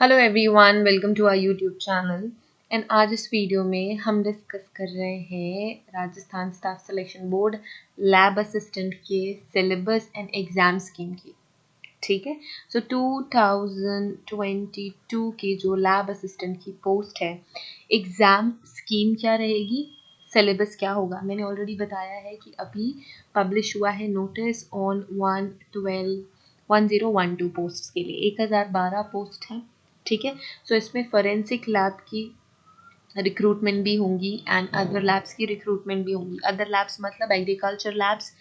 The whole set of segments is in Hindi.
Hello everyone, welcome to our YouTube channel. And आज इस वीडियो में हम डिस्कस कर रहे हैं Rajasthan staff selection board lab assistant के सिलेबस एंड एग्ज़ाम स्कीम की। ठीक है, सो 2022 की जो लैब असिस्टेंट की पोस्ट है, एग्ज़ाम स्कीम क्या रहेगी, सिलेबस क्या होगा। मैंने ऑलरेडी बताया है कि अभी पब्लिश हुआ है नोटिस ऑन 1012 पोस्ट के लिए 1012 पोस्ट है। ठीक है, सो इसमें फॉरेंसिक लैब की रिक्रूटमेंट भी होंगी एंड अदर लैब्स की रिक्रूटमेंट भी होंगी। अदर लैब्स मतलब एग्रीकल्चर लैब्स,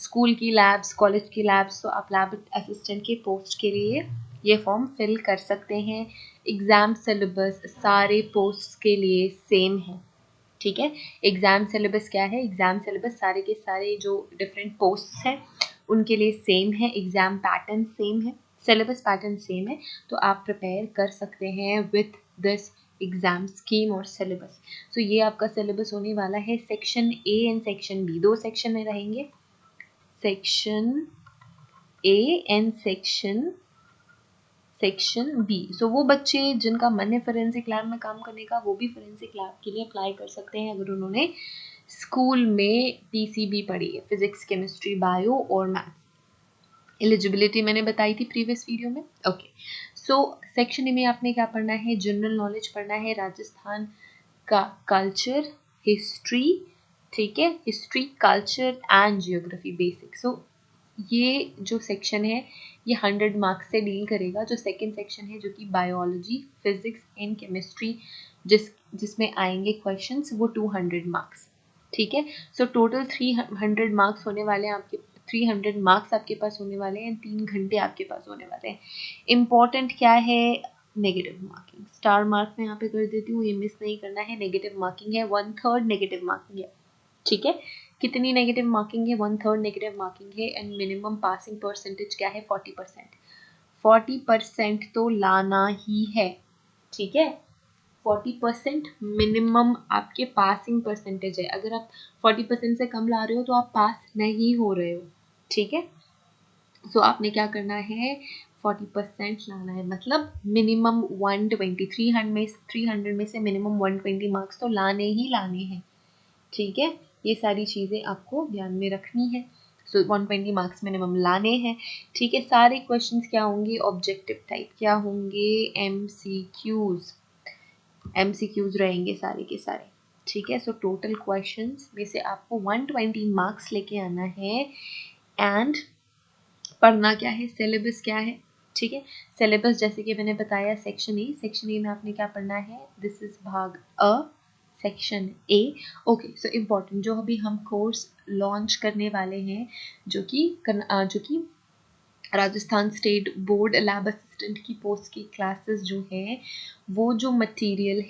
स्कूल की लैब्स, कॉलेज की लैब्स। तो आप लैब असिस्टेंट के पोस्ट के लिए ये फॉर्म फिल कर सकते हैं। एग्ज़ाम सिलेबस सारे पोस्ट्स के लिए सेम है। ठीक है, एग्ज़ाम सिलेबस क्या है, एग्ज़ाम सिलेबस सारे के सारे जो डिफरेंट पोस्ट्स हैं उनके लिए सेम है। एग्ज़ाम पैटर्न सेम है, सिलेबस पैटर्न सेम है। तो आप प्रिपेयर कर सकते हैं विथ दिस एग्ज़ाम स्कीम और सिलेबस। सो ये आपका सिलेबस होने वाला है section A and section B, दो सेक्शन में रहेंगे, section A and section B. So वो बच्चे जिनका मन है फोरेंसिक लैब में काम करने का, वो भी फोरेंसिक लैब के लिए अप्लाई कर सकते हैं अगर उन्होंने स्कूल में पीसीबी पढ़ी है, फिजिक्स, केमिस्ट्री, बायो और मैथ्स। एलिजिबिलिटी मैंने बताई थी प्रीवियस वीडियो में। ओके, सो सेक्शन ए में आपने क्या पढ़ना है, जनरल नॉलेज पढ़ना है, राजस्थान का कल्चर, हिस्ट्री। ठीक है, history, culture and geography basic. So ये जो सेक्शन है ये 100 मार्क्स से डील करेगा। जो सेकंड सेक्शन है जो कि बायोलॉजी, फिजिक्स एंड केमिस्ट्री, जिसमें आएंगे क्वेश्चंस, वो 200 मार्क्स। ठीक है, सो टोटल 300 मार्क्स होने वाले हैं आपके, 300 मार्क्स आपके पास होने वाले हैं, 3 घंटे आपके पास होने वाले हैं। इम्पॉर्टेंट क्या है, नेगेटिव मार्किंग। स्टार मार्क में यहाँ पे कर देती हूँ, ये मिस नहीं करना है। नेगेटिव मार्किंग है, 1/3 नेगेटिव मार्किंग है। ठीक है, कितनी नेगेटिव मार्किंग है, 1/3 नेगेटिव मार्किंग है। एंड मिनिमम पासिंग परसेंटेज क्या है, 40%। 40% तो लाना ही है। ठीक है, 40% मिनिमम आपके पासिंग परसेंटेज है। अगर आप 40% से कम ला रहे हो तो आप पास नहीं हो रहे हो। ठीक है, सो आपने क्या करना है, 40% लाना है, मतलब मिनिमम 120, 300 में से मिनिमम 120 मार्क्स तो लाने ही लाने हैं। ठीक है, ये सारी चीज़ें आपको ध्यान में रखनी है। सो 120 मार्क्स मिनिमम लाने हैं। ठीक है, सारे क्वेश्चंस क्या होंगे, ऑब्जेक्टिव टाइप क्या होंगे, एमसीक्यूज रहेंगे सारे के सारे। ठीक है, सो टोटल क्वेश्चंस में से आपको 120 मार्क्स लेके आना है। एंड पढ़ना क्या है, सिलेबस क्या है। ठीक है, सिलेबस जैसे कि मैंने बताया, सेक्शन ए में आपने क्या पढ़ना है, दिस इज भाग अ, section A. Okay, so important जो अभी हम कोर्स लॉन्च करने वाले हैं, जो कि Rajasthan state board lab assistant की पोस्ट की क्लासेस जो है, वो जो मटेरियल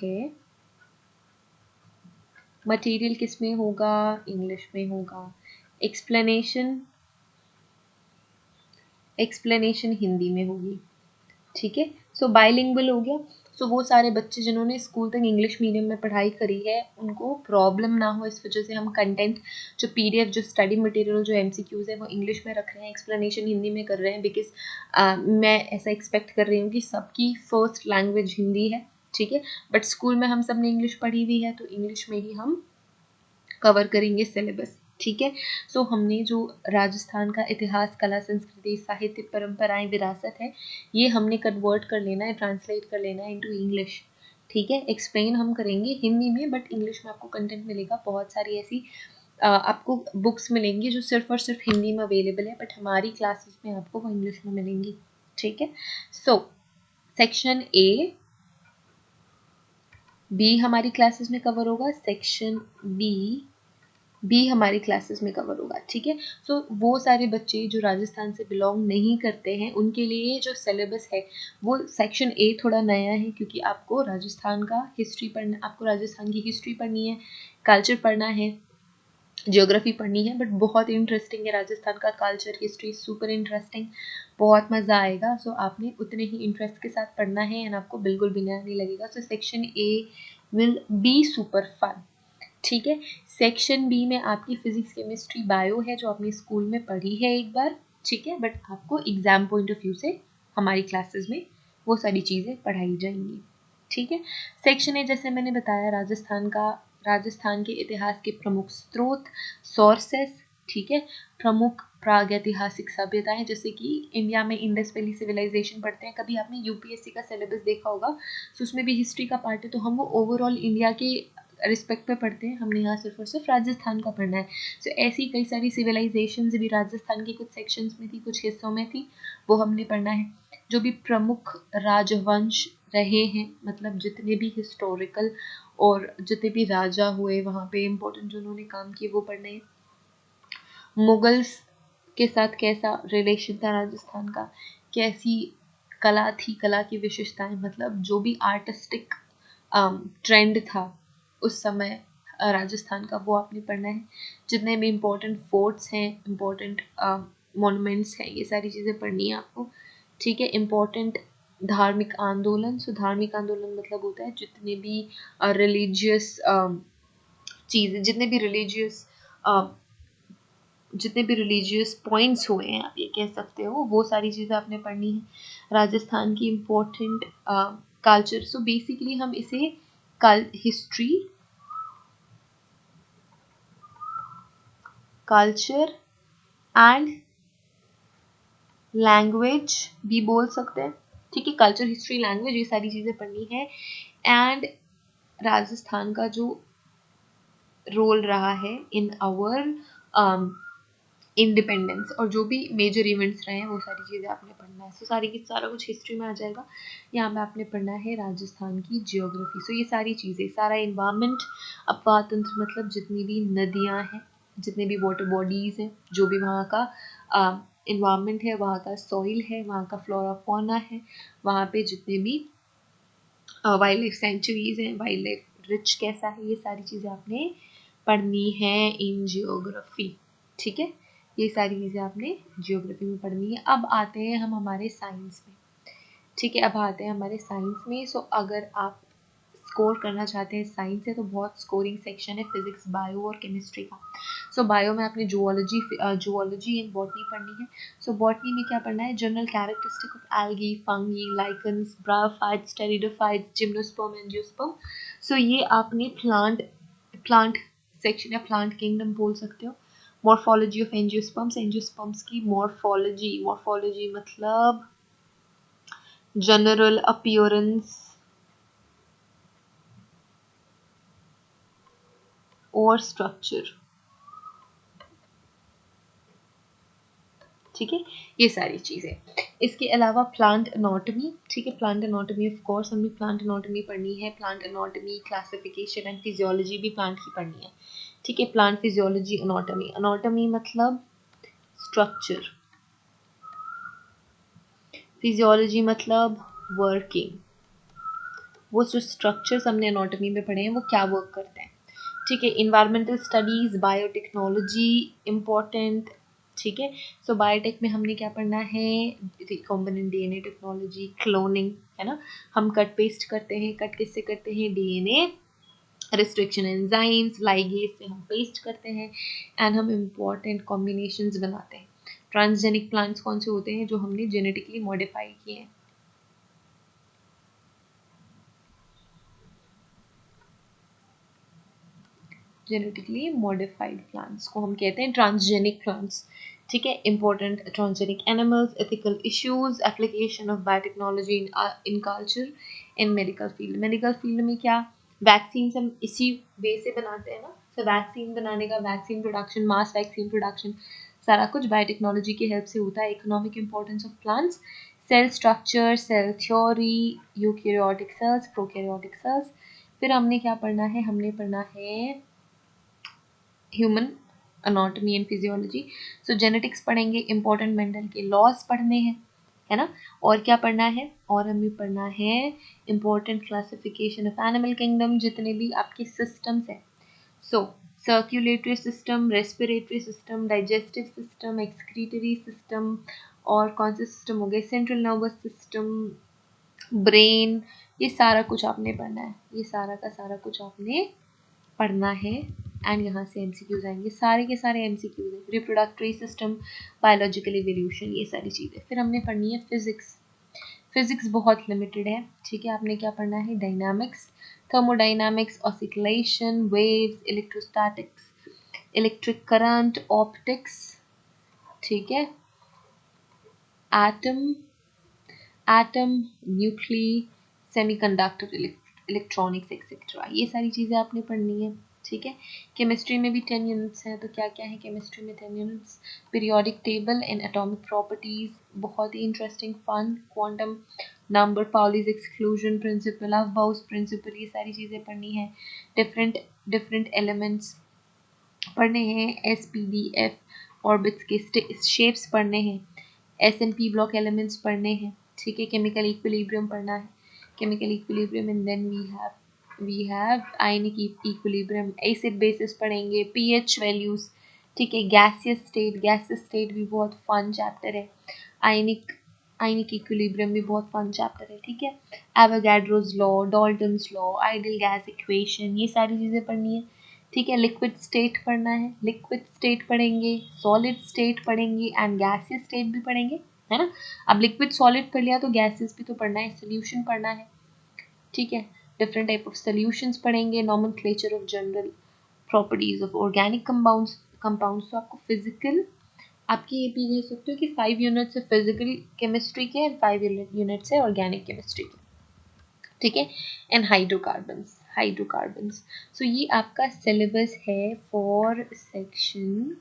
किस में होगा, इंग्लिश में होगा। एक्सप्लेनेशन हिंदी में होगी। ठीक है, सो बाइलिंगुअल हो गया। सो वो सारे बच्चे जिन्होंने स्कूल तक इंग्लिश मीडियम में पढ़ाई करी है, उनको प्रॉब्लम ना हो, इस वजह से हम कंटेंट जो पीडीएफ, जो स्टडी मटेरियल, जो एमसीक्यूज है, वो इंग्लिश में रख रहे हैं, एक्सप्लेनेशन हिंदी में कर रहे हैं। बिकॉज मैं ऐसा एक्सपेक्ट कर रही हूँ कि सबकी फर्स्ट लैंग्वेज हिंदी है। ठीक है, बट स्कूल में हम सब ने इंग्लिश पढ़ी हुई है, तो इंग्लिश में ही हम कवर करेंगे सिलेबस। ठीक है, सो हमने जो राजस्थान का इतिहास, कला, संस्कृति, साहित्य, परंपराएं, विरासत है, ये हमने कन्वर्ट कर लेना है, ट्रांसलेट कर लेना है इनटू इंग्लिश। ठीक है, एक्सप्लेन हम करेंगे हिंदी में, बट इंग्लिश में आपको कंटेंट मिलेगा। बहुत सारी ऐसी आपको बुक्स मिलेंगी जो सिर्फ और सिर्फ हिंदी में अवेलेबल है, बट हमारी क्लासेस में आपको वो इंग्लिश में मिलेंगी। ठीक है, सो सेक्शन ए बी हमारी क्लासेस में कवर होगा, सेक्शन बी हमारी क्लासेस में कवर होगा। ठीक है, सो वो सारे बच्चे जो राजस्थान से बिलोंग नहीं करते हैं, उनके लिए जो सिलेबस है वो सेक्शन ए थोड़ा नया है, क्योंकि आपको राजस्थान का हिस्ट्री पढ़ना, आपको राजस्थान की हिस्ट्री पढ़नी है, कल्चर पढ़ना है, जियोग्राफी पढ़नी है। बट बहुत इंटरेस्टिंग है राजस्थान का कल्चर, हिस्ट्री, सुपर इंटरेस्टिंग, बहुत मज़ा आएगा। सो आपने उतने ही इंटरेस्ट के साथ पढ़ना है एंड आपको बिल्कुल भी नया नहीं लगेगा। So section A will be super fun. ठीक है, सेक्शन बी में आपकी फिजिक्स, केमिस्ट्री, बायो है, जो आपने स्कूल में पढ़ी है एक बार। ठीक है, बट आपको एग्जाम पॉइंट ऑफ व्यू से हमारी क्लासेस में वो सारी चीज़ें पढ़ाई जाएंगी। ठीक है। सेक्शन ए जैसे मैंने बताया राजस्थान के इतिहास के प्रमुख स्रोत, सोर्सेस, ठीक है, प्रमुख प्रागैतिहासिक सभ्यताएं, जैसे कि इंडिया में इंडस वैली सिविलाइजेशन पढ़ते हैं। कभी आपने यूपीएससी का सिलेबस देखा होगा, तो उसमें भी हिस्ट्री का पार्ट है, तो हम वो ओवरऑल इंडिया के रिस्पेक्ट पे पढ़ते हैं, हमने यहाँ सिर्फ और सिर्फ राजस्थान का पढ़ना है। सो ऐसी कई सारी सिविलाइजेशंस भी राजस्थान के कुछ सेक्शंस में थी, कुछ हिस्सों में थी, वो हमने पढ़ना है। जो भी प्रमुख राजवंश रहे हैं, मतलब जितने भी हिस्टोरिकल और जितने भी राजा हुए वहाँ पे इम्पोर्टेंट जो उन्होंने काम किए वो पढ़ने हैं। मुगल्स के साथ कैसा रिलेशन था राजस्थान का, कैसी कला थी, कला की विशेषताएं, मतलब जो भी आर्टिस्टिक ट्रेंड था उस समय राजस्थान का, वो आपने पढ़ना है। जितने भी इम्पोर्टेंट फोर्ट्स हैं, इम्पोर्टेंट मॉन्यूमेंट्स हैं, ये सारी चीज़ें पढ़नी है आपको। ठीक है। इम्पोर्टेंट धार्मिक आंदोलन, सो धार्मिक आंदोलन मतलब होता है जितने भी रिलीजियस चीज़ें, जितने भी रिलीजियस पॉइंट्स हुए हैं, आप ये कह सकते हो, वो सारी चीज़ें आपने पढ़नी है। राजस्थान की इम्पोर्टेंट कल्चर, सो बेसिकली हम इसे हिस्ट्री, कल्चर एंड लैंग्वेज भी बोल सकते हैं। ठीक है। कल्चर, हिस्ट्री, लैंग्वेज, ये सारी चीज़ें पढ़नी है। एंड राजस्थान का जो रोल रहा है इन आवर इंडिपेंडेंस, और जो भी मेजर इवेंट्स रहे हैं, वो सारी चीज़ें आपने पढ़ना है। सो सारा कुछ हिस्ट्री में आ जाएगा। यहाँ पे आपने पढ़ना है राजस्थान की जियोग्राफी। सो ये सारी चीज़ें, सारा इन्वायरमेंट, अपवाह तंत्र, मतलब जितनी भी नदियाँ हैं, जितने भी वाटर बॉडीज़ हैं, जो भी वहाँ का इन्वायरमेंट है, वहाँ का सॉइल है, वहाँ का फ्लोरा फौना है, वहाँ पे जितने भी वाइल्ड लाइफ सेंचुरीज हैं, वाइल्ड लाइफ रिच कैसा है, ये सारी चीज़ें आपने पढ़नी है इन जियोग्राफी। ठीक है। ये सारी चीज़ें आपने जियोग्राफी में पढ़नी है। अब आते हैं हम हमारे साइंस में। ठीक है। अब आते हैं हमारे साइंस में। सो अगर आप स्कोर करना चाहते हैं साइंस से, तो बहुत स्कोरिंग सेक्शन है फिजिक्स, बायो और केमिस्ट्री का। सो बायो में आपने जुओलॉजी एंड बॉटनी पढ़नी है। सो बॉटनी में क्या पढ़ना है, general characteristic of algae, fungi, lichens, bryophytes, pteridophytes, gymnosperm, angiosperm. So ये आपने प्लांट सेक्शन या प्लांट किंगडम बोल सकते हो। मॉर्फोलॉजी ऑफ एंजियोस्पर्म्स की मॉर्फोलॉजी मतलब जनरल अपीयरेंस और स्ट्रक्चर। ठीक है। ये सारी चीज़ें। इसके अलावा प्लांट एनाटॉमी। ठीक है। प्लांट एनाटॉमी ऑफ कोर्स हमें प्लांट एनाटॉमी पढ़नी है। Plant anatomy, classification and physiology भी प्लांट की पढ़नी है। ठीक है। प्लांट फिजियोलॉजी, एनाटॉमी मतलब स्ट्रक्चर, फिजियोलॉजी मतलब वर्किंग, वो जो स्ट्रक्चर्स हमने एनाटॉमी में पढ़े हैं वो क्या वर्क करते हैं। ठीक है। Environmental studies, biotechnology important. ठीक है। सो बायोटेक में हमने क्या पढ़ना है, रिकॉम्बिनेंट डीएनए टेक्नोलॉजी, क्लोनिंग, है ना, हम कट पेस्ट करते हैं, कट किससे करते हैं, डीएनए रिस्ट्रिक्शन एंजाइम्स, लाइगेज से हम पेस्ट करते हैं, एंड हम इम्पॉर्टेंट कॉम्बिनेशंस बनाते हैं। ट्रांसजेनिक प्लांट्स कौन से होते हैं, जो हमने जेनेटिकली मॉडिफाई किए हैं। जेनेटिकली मॉडिफाइड प्लांट्स को हम कहते हैं ट्रांसजेनिक प्लांट्स। ठीक है। Important transgenic animals, ethical issues, application of biotechnology in culture, in medical field में क्या, वैक्सीन हम इसी वे से बनाते हैं ना। तो वैक्सीन बनाने का, vaccine production, mass vaccine production, सारा कुछ बायोटेक्नोलॉजी की हेल्प से होता है। Economic importance of plants, cell structure, cell theory, eukaryotic cells, prokaryotic cells. फिर हमने क्या पढ़ना है, हमने पढ़ना है human anatomy and physiology. So genetics पढ़ेंगे, इंपॉर्टेंट मेंडल के लॉज पढ़ने हैं, है ना। और क्या पढ़ना है, और हमें पढ़ना है important classification of animal kingdom, जितने भी आपके सिस्टम्स हैं। So circulatory system, respiratory system, digestive system, excretory system, और कौन से सिस्टम हो गए, सेंट्रल नर्वस सिस्टम, ब्रेन, ये सारा कुछ आपने पढ़ना है। ये सारा का सारा कुछ आपने पढ़ना है। एंड यहाँ से एमसीक्यूज आएंगे, सारे के सारे एमसीक्यूज हैं। रिप्रोडक्टरी सिस्टम, बायोलॉजिकल इवोल्यूशन, ये सारी चीज़ें। फिर हमने पढ़नी है फिजिक्स। फिजिक्स बहुत लिमिटेड है, ठीक है। आपने क्या पढ़ना है, dynamics, thermodynamics, oscillation, waves, electrostatics, electric current, optics, ठीक है, atom, nuclei, semiconductor, electronics etcetera, ये सारी चीज़ें आपने पढ़नी है, ठीक है। केमिस्ट्री में भी 10 यूनिट्स हैं, तो क्या क्या है केमिस्ट्री में 10 units, periodic table and atomic properties, बहुत ही interesting fun, quantum number, Pauli's exclusion principle, Aufbau principle, ये सारी चीज़ें पढ़नी है। डिफरेंट डिफरेंट एलिमेंट्स पढ़ने हैं, S P D F orbits के शेप्स पढ़ने हैं, S N P block elements पढ़ने हैं, ठीक है। केमिकल इक्विलिब्रियम पढ़ना है, chemical equilibrium, and then we have ionic equilibrium, acid basis पढ़ेंगे, पीएच वैल्यूज, ठीक है। गैसियस स्टेट भी बहुत फन चैप्टर है, आयनिक आयनिक इक्विलिब्रियम भी बहुत फन चैप्टर है, ठीक है। Avogadro's law, Dalton's law, ideal gas equation, ये सारी चीज़ें पढ़नी है, ठीक है। लिक्विड स्टेट पढ़ना है, लिक्विड स्टेट पढ़ेंगे, सॉलिड स्टेट पढ़ेंगे, एंड गैसियस स्टेट भी पढ़ेंगे, है ना। अब लिक्विड सॉलिड पढ़ लिया तो गैसेस भी तो पढ़ना है, सोल्यूशन पढ़ना है, ठीक है। डिफरेंट टाइप ऑफ सोल्यूशंस पढ़ेंगे, nomenclature of general properties of organic compounds. तो आपको फिजिकल, आपकी ये भी कह सकते हो कि 5 यूनिट्स है फिजिकल केमिस्ट्री के एंड 5 यूनिट्स है ऑर्गेनिक केमिस्ट्री के, ठीक है। एंड हाइड्रोकार्बन्स, सो ये आपका सिलेबस है फॉर सेक्शन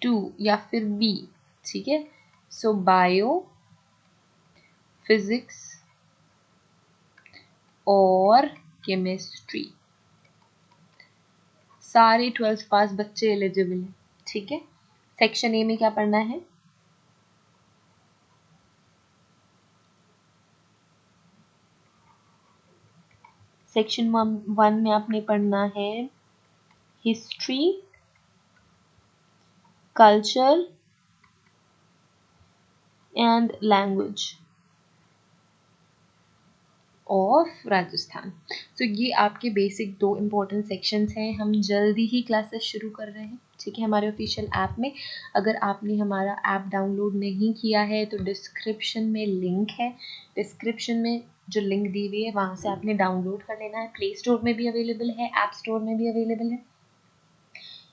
2 या फिर बी, ठीक है। सो बायो, फिजिक्स और केमिस्ट्री, सारे 12th पास बच्चे एलिजिबल हैं, ठीक है। सेक्शन ए में क्या पढ़ना है, सेक्शन 1 में आपने पढ़ना है history, culture and language of Rajasthan. तो ये आपके बेसिक 2 इम्पोर्टेंट सेक्शंस हैं। हम जल्दी ही क्लासेस शुरू कर रहे हैं, ठीक है, हमारे ऑफिशियल ऐप में। अगर आपने हमारा ऐप डाउनलोड नहीं किया है तो डिस्क्रिप्शन में लिंक है, डिस्क्रिप्शन में जो लिंक दी हुई है वहाँ से आपने डाउनलोड कर लेना है। प्ले स्टोर में भी अवेलेबल है, ऐप स्टोर में भी अवेलेबल है,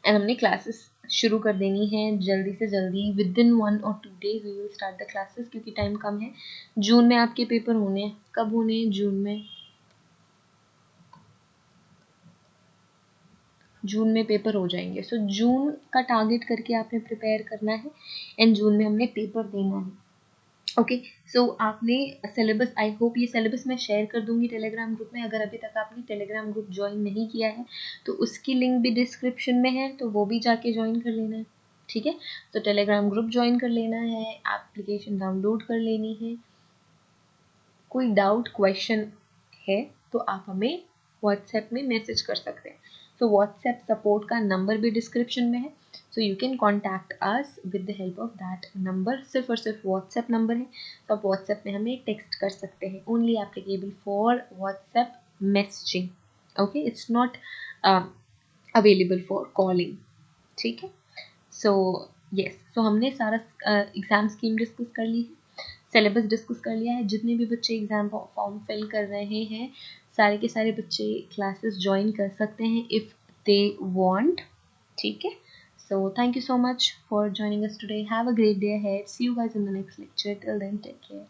एंड हमने क्लासेस शुरू कर देनी है जल्दी से जल्दी। Within 1 or 2 days we will start the classes, क्योंकि टाइम कम है। जून में आपके पेपर होने हैं, कब होने हैं, जून में पेपर हो जाएंगे। सो जून का टारगेट करके आपने प्रिपेयर करना है, एंड जून में हमने पेपर देना है, ओके। सो आपने सिलेबस, आई होप ये सिलेबस मैं शेयर कर दूंगी टेलीग्राम ग्रुप में। अगर अभी तक आपने टेलीग्राम ग्रुप ज्वाइन नहीं किया है तो उसकी लिंक भी डिस्क्रिप्शन में है, तो वो भी जाके ज्वाइन कर लेना है, ठीक है। तो टेलीग्राम ग्रुप ज्वाइन कर लेना है, एप्लीकेशन डाउनलोड कर लेनी है। कोई डाउट क्वेश्चन है तो आप हमें व्हाट्सएप में मैसेज कर सकते हैं। तो व्हाट्सएप सपोर्ट का नंबर भी डिस्क्रिप्शन में है, so you can contact us with the help of that number. सिर्फ और सिर्फ व्हाट्सएप नंबर है, तो आप व्हाट्सएप में हमें टेक्स्ट कर सकते हैं, only applicable for WhatsApp messaging, okay, it's not available for calling, ठीक है। सो यस, सो हमने सारा एग्ज़ाम स्कीम डिस्कस कर ली है, सिलेबस डिस्कस कर लिया है। जितने भी बच्चे एग्ज़ाम फॉर्म फिल कर रहे हैं, सारे के सारे बच्चे क्लासेस ज्वाइन कर सकते हैं इफ़ दे वांट, ठीक है। So thank you so much for joining us today. Have a great day ahead. See you guys in the next lecture. Till then, take care.